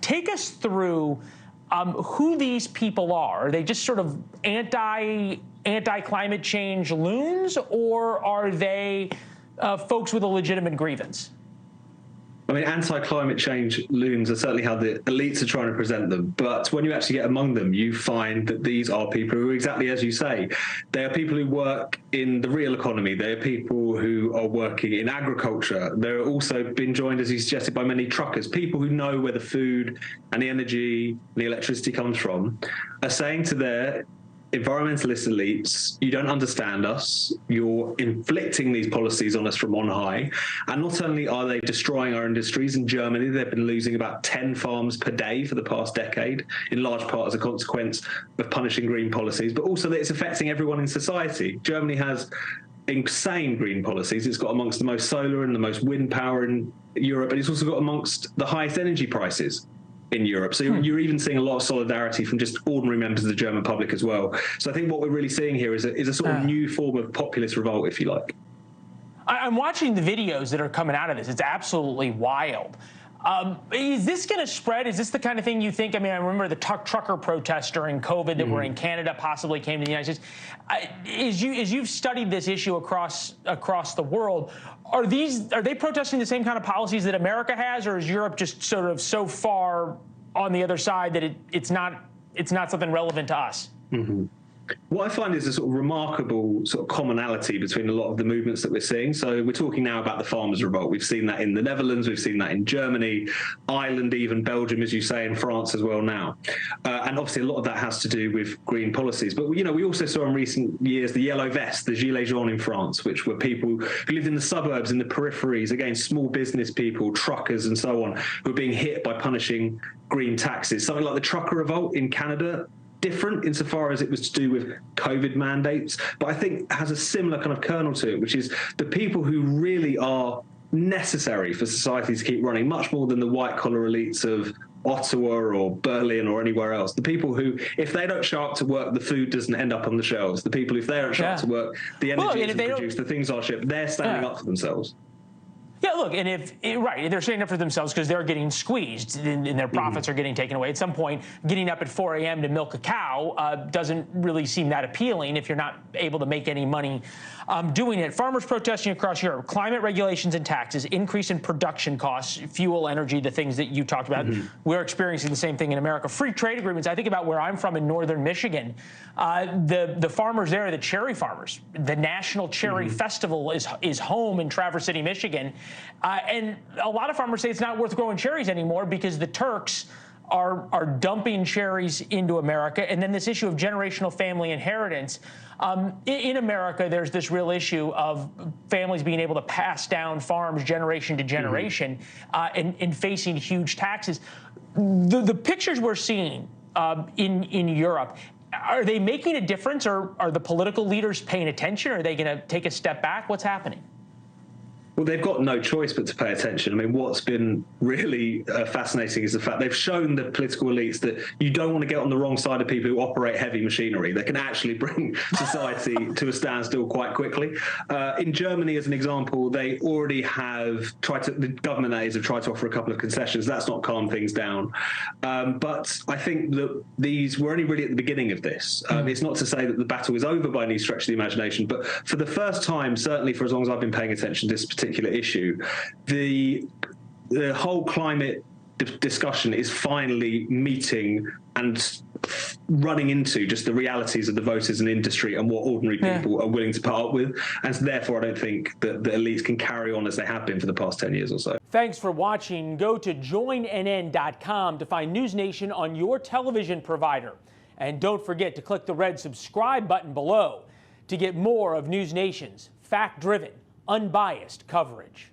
Take us through who these people are. Are they just sort of anti-climate change loons, or are they folks with a legitimate grievance? I mean, anti-climate change loons are certainly how the elites are trying to present them. But when you actually get among them, you find that these are people who, exactly as you say, they are people who work in the real economy. They are people who are working in agriculture. They're also been joined, as you suggested, by many truckers, people who know where the food and the energy and the electricity comes from, are saying to their environmentalist elites, you don't understand us, you're inflicting these policies on us from on high. And not only are they destroying our industries, in Germany they've been losing about 10 farms per day for the past decade, in large part as a consequence of punishing green policies, but also that it's affecting everyone in society. Germany has insane green policies. It's got amongst the most solar and the most wind power in Europe, and it's also got amongst the highest energy prices in Europe. So you're even seeing a lot of solidarity from just ordinary members of the German public as well. So I think what we're really seeing here is a sort of new form of populist revolt, if you like. I'm watching the videos that are coming out of this. It's absolutely wild. Is this going to spread? Is this the kind of thing you think? I mean, I remember the trucker protests during COVID that were in Canada, possibly came to the United States. As you've studied this issue across the world, are they protesting the same kind of policies that America has, or is Europe just sort of so far on the other side that it's not something relevant to us? What I find is a sort of remarkable sort of commonality between a lot of the movements that we're seeing. So we're talking now about the farmers' revolt. We've seen that in the Netherlands, we've seen that in Germany, Ireland, even Belgium, as you say, and France as well now. And obviously a lot of that has to do with green policies. But, you know, we also saw in recent years the yellow vest, the gilets jaunes in France, which were people who lived in the suburbs, in the peripheries, again, small business people, truckers and so on, who were being hit by punishing green taxes. Something like the trucker revolt in Canada, different insofar as it was to do with COVID mandates, but I think has a similar kind of kernel to it, which is the people who really are necessary for society to keep running, much more than the white-collar elites of Ottawa or Berlin or anywhere else. The people who, if they don't show up to work, the food doesn't end up on the shelves. The people, if they don't show up to work, the energy isn't produced, the things are shipped, they're standing up for themselves. Yeah, look, and they're standing up for themselves because they're getting squeezed and their profits are getting taken away. At some point, getting up at 4 a.m. to milk a cow doesn't really seem that appealing if you're not able to make any money doing it. Farmers protesting across Europe, climate regulations and taxes, increase in production costs, fuel, energy, the things that you talked about. We're experiencing the same thing in America. Free trade agreements. I think about where I'm from in northern Michigan. The farmers there are the cherry farmers. The National Cherry Festival is home in Traverse City, Michigan. And a lot of farmers say it's not worth growing cherries anymore because the Turks are dumping cherries into America. And then this issue of generational family inheritance. In America, there's this real issue of families being able to pass down farms generation to generation and facing huge taxes. The pictures we're seeing in Europe, are they making a difference, or are the political leaders paying attention? Are they going to take a step back? What's happening? Well, they've got no choice but to pay attention. I mean, what's been really fascinating is the fact they've shown the political elites that you don't want to get on the wrong side of people who operate heavy machinery. They can actually bring society to a standstill quite quickly. In Germany, as an example, they already have the government that is, have tried to offer a couple of concessions. That's not calmed things down. But I think that we're only really at the beginning of this. It's not to say that the battle is over by any stretch of the imagination, but for the first time, certainly for as long as I've been paying attention to this particular issue, the whole climate discussion is finally meeting and running into just the realities of the voters and industry and what ordinary people are willing to put up with. And so therefore, I don't think that the elites can carry on as they have been for the past 10 years or so. Thanks for watching. Go to joinnn.com to find NewsNation on your television provider. And don't forget to click the red subscribe button below to get more of NewsNation's fact-driven, unbiased coverage.